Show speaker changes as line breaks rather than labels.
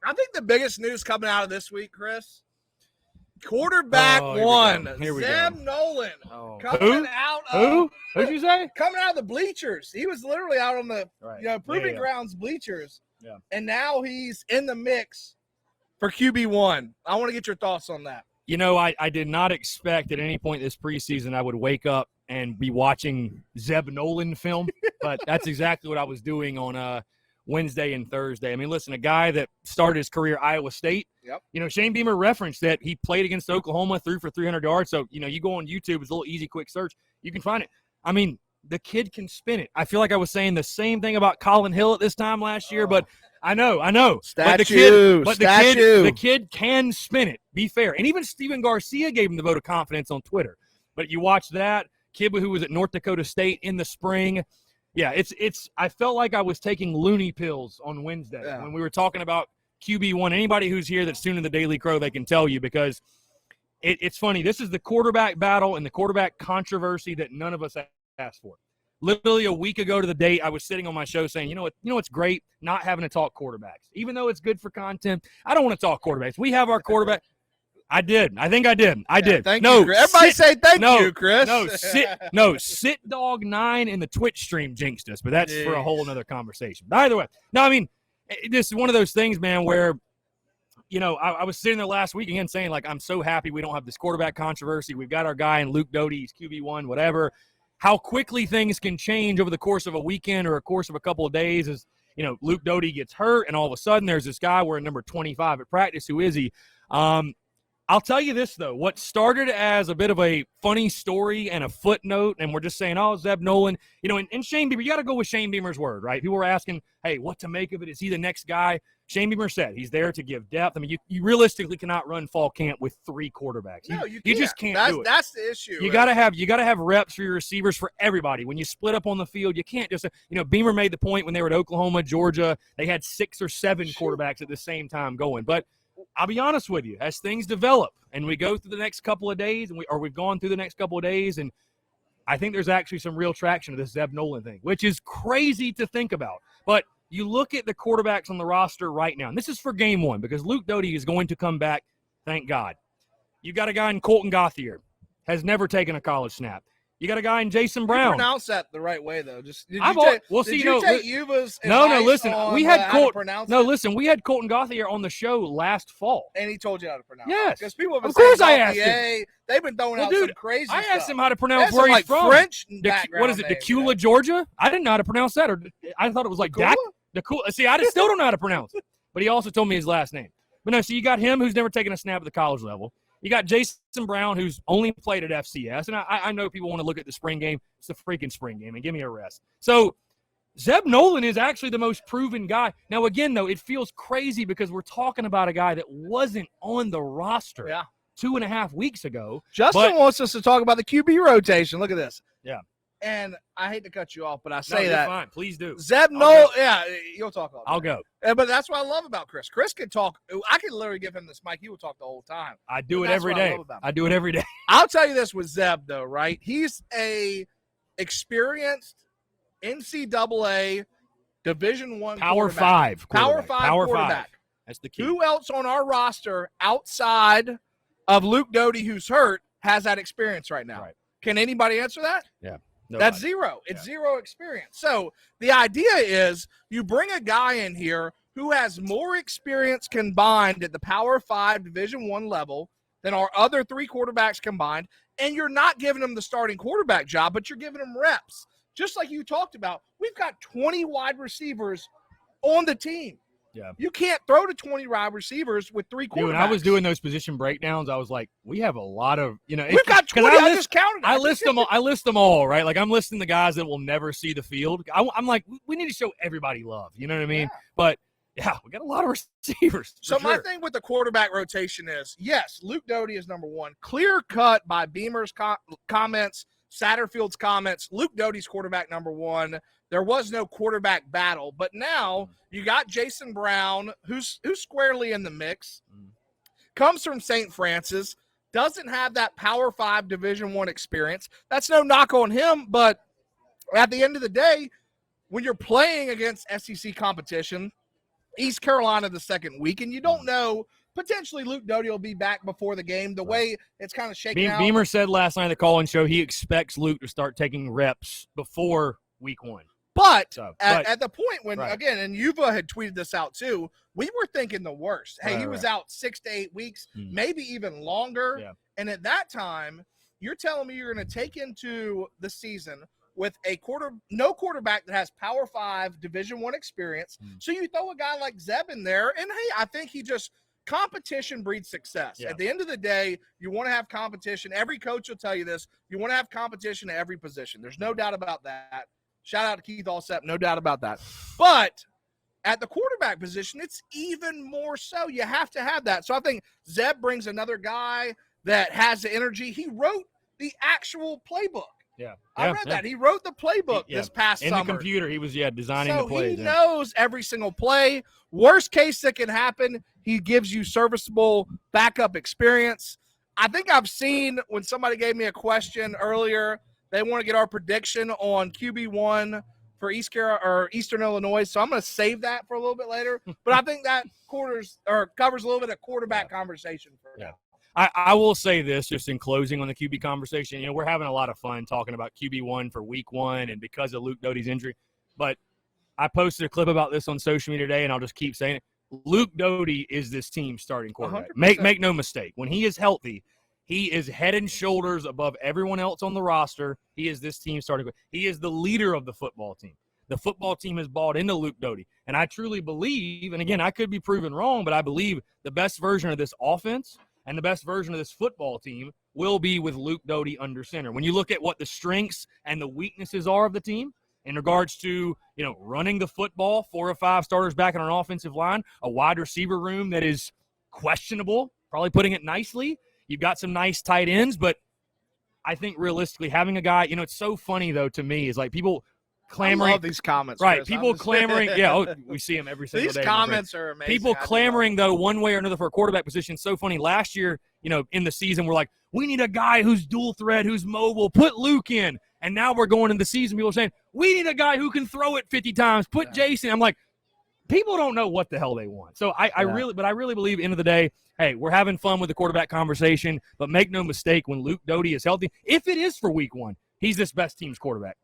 I think the biggest news coming out of this week, Chris, quarterback one, Zeb Nolan, coming out of
Who'd you say?
Coming out of the bleachers. He was literally out on the proving grounds bleachers, and now he's in the mix for QB1. I want to get your thoughts on that.
You know, I did not expect at any point this preseason I would wake up and be watching Zeb Nolan film, but that's exactly what I was doing on Wednesday and Thursday. I mean, listen, a guy that started his career at Iowa State.
Yep.
You know, Shane Beamer referenced that he played against Oklahoma, threw for 300 yards. So, you know, you go on YouTube, it's a little easy, quick search. You can find it. I mean, the kid can spin it. I feel like I was saying the same thing about Colin Hill at this time last year, but I know. The kid can spin it. Be fair. And even Steven Garcia gave him the vote of confidence on Twitter. But you watch that kid who was at North Dakota State in the spring. Yeah, it's. I felt like I was taking loony pills on Wednesday when we were talking about QB1. Anybody who's here that's tuned in the Daily Crow, they can tell you, because it's funny. This is the quarterback battle and the quarterback controversy that none of us asked for. Literally a week ago to the date, I was sitting on my show saying, you know what's great? Not having to talk quarterbacks. Even though it's good for content, I don't want to talk quarterbacks. We have our quarterback. I did. I think I did. I did.
Thank you, Chris. Everybody say thank you, Chris.
Sit Dog 9 in the Twitch stream jinxed us, but that's for a whole other conversation. But either way, no, I mean, this is one of those things, man, where, you know, I was sitting there last week again saying, like, I'm so happy we don't have this quarterback controversy. We've got our guy in Luke Doty, he's QB1, whatever. How quickly things can change over the course of a weekend or a course of a couple of days is, you know, Luke Doty gets hurt, and all of a sudden there's this guy wearing number 25 at practice. Who is he? I'll tell you this, though. What started as a bit of a funny story and a footnote, and we're just saying, oh, Zeb Nolan, you know, and Shane Beamer, you got to go with Shane Beamer's word, right? People were asking, hey, what to make of it? Is he the next guy? Shane Beamer said he's there to give depth. I mean, you realistically cannot run fall camp with 3 quarterbacks.
No, you
just can't do it.
That's the issue.
You got to have reps for your receivers for everybody. When you split up on the field, you can't just, you know, Beamer made the point when they were at Oklahoma, Georgia, they had 6 or 7 quarterbacks at the same time going. But I'll be honest with you, as things develop and we go through the next couple of days, we've gone through the next couple of days, and I think there's actually some real traction to this Zeb Nolan thing, which is crazy to think about. But you look at the quarterbacks on the roster right now, and this is for game 1 because Luke Doty is going to come back, thank God. You got a guy in Colton Gauthier, has never taken a college snap. You got a guy in Jason Brown.
You pronounce that the right way, though. Just did you take Yuba's
listen. We had
Colton.
We had Colton Gauthier on the show last fall,
and he told you how to pronounce.
Yes,
because people have been
of course
saying
I asked him.
They've been throwing out some crazy stuff.
I asked him how to pronounce where he's from.
French
what is it? Decula, Georgia. I didn't know how to pronounce that, or I thought it was like Decula. See, I still don't know how to pronounce it. But he also told me his last name. But no, so you got him who's never taken a snap at the college level. You got Jason Brown, who's only played at FCS. And I know people want to look at the spring game. It's the freaking spring game, and give me a rest. So Zeb Nolan is actually the most proven guy. Now, again, though, it feels crazy because we're talking about a guy that wasn't on the roster 2.5 weeks ago.
Justin wants us to talk about the QB rotation. Look at this.
Yeah.
And I hate to cut you off, but I say that.
Fine. Please do.
Zeb Nolan, you'll talk all day.
I'll go.
But that's what I love about Chris. Chris can talk. I can literally give him this mic. He will talk the whole time.
I do it every day. I do it every day.
I'll tell you this with Zeb, though, right? He's a experienced NCAA Division I
Power 5
quarterback.
That's the key.
Who else on our roster outside of Luke Doty, who's hurt, has that experience right now? Right. Can anybody answer that?
Yeah.
Nobody. That's zero. It's zero experience. So the idea is you bring a guy in here who has more experience combined at the Power 5 Division I level than our other 3 quarterbacks combined, and you're not giving him the starting quarterback job, but you're giving him reps. Just like you talked about, we've got 20 wide receivers on the team.
Yeah.
You can't throw to 20 wide receivers with 3 quarterbacks. Dude,
when I was doing those position breakdowns, I was like, we have a lot of, we've
got 20. I just counted.
I list them all, right? Like I'm listing the guys that will never see the field. I'm like, we need to show everybody love. You know what I mean? Yeah. But yeah, we got a lot of receivers.
So my thing with the quarterback rotation is, yes, Luke Doty is number 1. Clear cut by Beamer's comments, Satterfield's comments. Luke Doty's quarterback number 1. There was no quarterback battle, but now you got Jason Brown, who's squarely in the mix, comes from St. Francis, doesn't have that Power 5 Division I experience. That's no knock on him, but at the end of the day, when you're playing against SEC competition, East Carolina the second week, and you don't know. Potentially Luke Doty will be back before the game. The way it's kind of shaking out.
Beamer said last night at the call-in show he expects Luke to start taking reps before week 1.
But at the point when,
right.
again, and Yuva had tweeted this out too, we were thinking the worst. Hey, he was out 6 to 8 weeks, maybe even longer.
Yeah.
And at that time, you're telling me you're going to take into the season with no quarterback that has Power 5 Division I experience. So you throw a guy like Zeb in there, and hey, I think competition breeds success.
Yeah.
At the end of the day, you want to have competition. Every coach will tell you this. You want to have competition at every position. There's no doubt about that. Shout out to Keith Allsep, no doubt about that. But at the quarterback position, it's even more so. You have to have that. So I think Zeb brings another guy that has the energy. He wrote the actual playbook.
Yeah.
I read that. He wrote the playbook this past summer.
In the computer, he was, designing the plays.
So he knows every single play. Worst case that can happen, he gives you serviceable backup experience. I think I've seen when somebody gave me a question earlier, they want to get our prediction on QB1 for Eastern Illinois. So I'm going to save that for a little bit later. But I think that covers a little bit of quarterback conversation for now.
I will say this just in closing on the QB conversation. We're having a lot of fun talking about QB1 for week 1 and because of Luke Doty's injury. But I posted a clip about this on social media today, and I'll just keep saying it. Luke Doty is this team's starting quarterback.
100%.
Make no mistake. When he is healthy, he is head and shoulders above everyone else on the roster. He is this team's starting quarterback. He is the leader of the football team. The football team has bought into Luke Doty. And I truly believe, and again, I could be proven wrong, but I believe the best version of this offense and the best version of this football team will be with Luke Doty under center. When you look at what the strengths and the weaknesses are of the team in regards to, running the football, 4 or 5 starters back in an offensive line, a wide receiver room that is questionable, probably putting it nicely. You've got some nice tight ends, but I think realistically having a guy, it's so funny though to me is like people clamoring.
I love these comments.
Right.
Chris.
People clamoring. We see them every single day.
These comments are amazing.
People clamoring, though, one way or another for a quarterback position. So funny. Last year, in the season, we're like, we need a guy who's dual threat, who's mobile. Put Luke in. And now we're going into the season. People are saying, we need a guy who can throw it 50 times. Put Jason. I'm like, people don't know what the hell they want. So I really believe, end of the day, hey, we're having fun with the quarterback conversation. But make no mistake, when Luke Doty is healthy, if it is for week 1, he's this best team's quarterback.